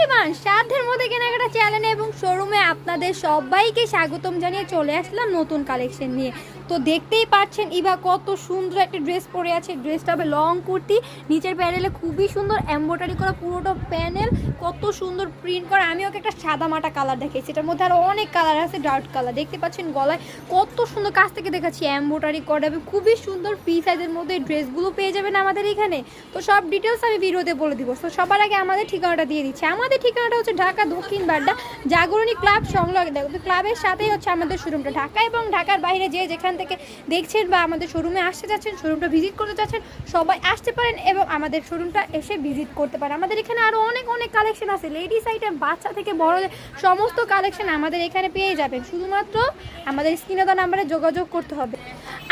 Everyone, সাধ্যের মধ্যে কেনাকাটা চ্যানেলে এবং শোরুমে আপনাদের সবাইকে স্বাগতম জানিয়ে চলে আসলাম নতুন কালেকশন নিয়ে। তো দেখতেই পাচ্ছেন ইভা কত সুন্দর একটা ড্রেস পরে আছে। ড্রেসটা হবে লং কুর্তি, নিচের প্যানেলে খুবই সুন্দর এমব্রয়ডারি করা, পুরোটা প্যানেল কত সুন্দর প্রিন্ট করা। আমি ওকে একটা সাদা মাটা কালার দেখাইছি, এটার মধ্যে আরও অনেক কালার আছে, ডার্ক কালার। দেখতে পাচ্ছেন গলায় কত সুন্দর কাছ থেকে দেখাচ্ছি এমব্রয়ডারি করা এবং খুবই সুন্দর ফ্রি সাইজের মধ্যে ড্রেসগুলো পেয়ে যাবেন আমাদের এখানে। তো সব ডিটেলস আমি ভিডিওতে বলে দিব। তো সবার আগে আমাদের ঠিকানাটা দিয়ে দিচ্ছি। আমাদের ঠিকানাটা হচ্ছে ঢাকা দক্ষিণ বাড্ডা জাগরণী ক্লাব সংলগ্ন। ক্লাবের সাথেই হচ্ছে আমাদের শোরুমটা। ঢাকা এবং ঢাকার বাইরে যেখান থেকে দেখছেন বা আমাদের শোরুমে আসতে যাচ্ছেন, শোরুমটা ভিজিট করতে যাচ্ছেন, সবাই আসতে পারেন এবং আমাদের শোরুমটা এসে ভিজিট করতে পারেন। আমাদের এখানে আরও অনেক কালেকশন আছে, লেডিস আইটেম, বাচ্চা থেকে বড়দের সমস্ত কালেকশন আমাদের এখানে পেয়ে যাবেন। শুধুমাত্র আমাদের স্ক্রিনে দেওয়া নাম্বারে যোগাযোগ করতে হবে।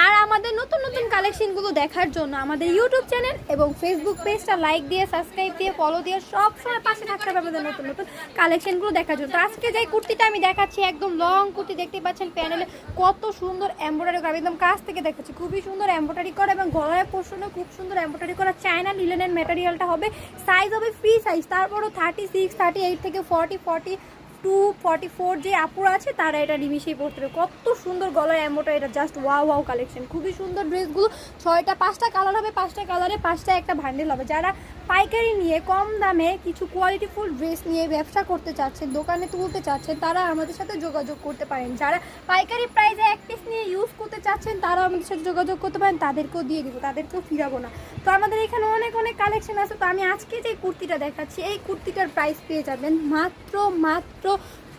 আর আমাদের নতুন কালেকশনগুলো দেখার জন্য আমাদের ইউটিউব চ্যানেল এবং ফেসবুক পেজটা লাইক দিয়ে, সাবস্ক্রাইব দিয়ে, ফলো দিয়ে সবসময় পাশে থাকতে হবে আমাদের নতুন কালেকশনগুলো দেখার জন্য। তো আজকে যে কুর্তিটা আমি দেখাচ্ছি একদম লং কুর্তি, দেখতে পাচ্ছেন প্যানেলে কত সুন্দর এমব্রয়ডারি করা, একদম কাছ থেকে দেখাচ্ছি, খুবই সুন্দর এমব্রয়ডারি করা এবং গলায় পোর্শনে খুব সুন্দর এমব্রয়ডারি করা। চায়না লিলেনের ম্যাটেরিয়ালটা হবে, সাইজ হবে ফ্রি সাইজ। তারপরও 36, 38 থেকে 40, 42, 44 যে আপুরা আছে তারা এটা নিমিশেই পড়তে হবে। কত সুন্দর গলার এমব্রয়ডারি, এটা জাস্ট ওয়াও কালেকশন। খুবই সুন্দর ড্রেসগুলো। 5টা কালার হবে, 5টা কালারে 5টা একটা ভান্ডেল হবে। যারা পাইকারি নিয়ে কম দামে কিছু কোয়ালিটিফুল ড্রেস নিয়ে ব্যবসা করতে চাচ্ছেন, দোকানে তুলতে চাচ্ছেন, তারা আমাদের সাথে যোগাযোগ করতে পারেন। যারা পাইকারি প্রাইসে এক পিস নিয়ে ইউজ করতে চাচ্ছেন তারাও আমাদের সাথে যোগাযোগ করতে পারেন, তাদেরকেও দিয়ে দিব, তাদেরকেও ফিরাবো না। তো আমাদের এখানে অনেক কালেকশন আছে। তো আমি আজকে যে কুর্তিটা দেখাচ্ছি এই কুর্তিটার প্রাইস পেয়ে যাবেন মাত্র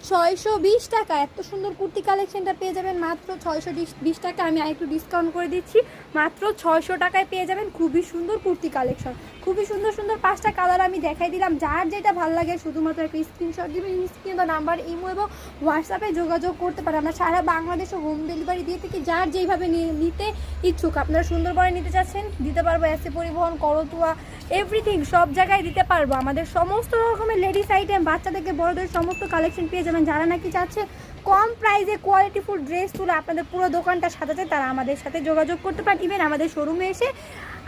620 টাকা। এত সুন্দর কুর্তি কালেকশনটা পেয়ে যাবেন মাত্র 620 টাকা। আমি আরেকটু ডিসকাউন্ট করে দিচ্ছি, মাত্র 600 টাকায় পেয়ে যাবেন খুবই সুন্দর কুর্তি কালেকশন। খুবই সুন্দর 5টা কালার আমি দেখাই দিলাম। যার যেটা ভালো লাগে শুধুমাত্র একটা স্ক্রিনশট দিবেন, স্ক্রিনে নাম্বার, ইমো এবং হোয়াটসঅ্যাপে যোগাযোগ করতে পারেন। আমরা সারা বাংলাদেশে হোম ডেলিভারি দিয়ে থাকি। যার যেইভাবে নিতে ইচ্ছুক, আপনারা সুন্দরবনে নিতে চাচ্ছেন দিতে পারবো, এসে পরিবহন, করতুয়া, এভরিথিং সব জায়গায় দিতে পারবো। আমাদের সমস্ত রকমের লেডিস আইটেম, বাচ্চা থেকে বড়দের সমস্ত কালেকশন পেয়ে যাবেন। যারা নাকি চাচ্ছে কম প্রাইসে কোয়ালিটিফুল ড্রেস তুলে আপনাদের পুরো দোকানটা সাজাতে, তারা আমাদের সাথে যোগাযোগ করতে পারেন। ইভেন আমাদের শোরুমে এসে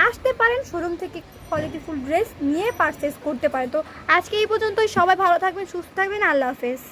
আসতে পারেন, শোরুম থেকে কোয়ালিটিফুল ড্রেস নিয়ে পারচেস করতে পারেন। তো আজকে এই পর্যন্তই। সবাই ভালো থাকবেন, সুস্থ থাকবেন, আল্লাহ হাফেজ।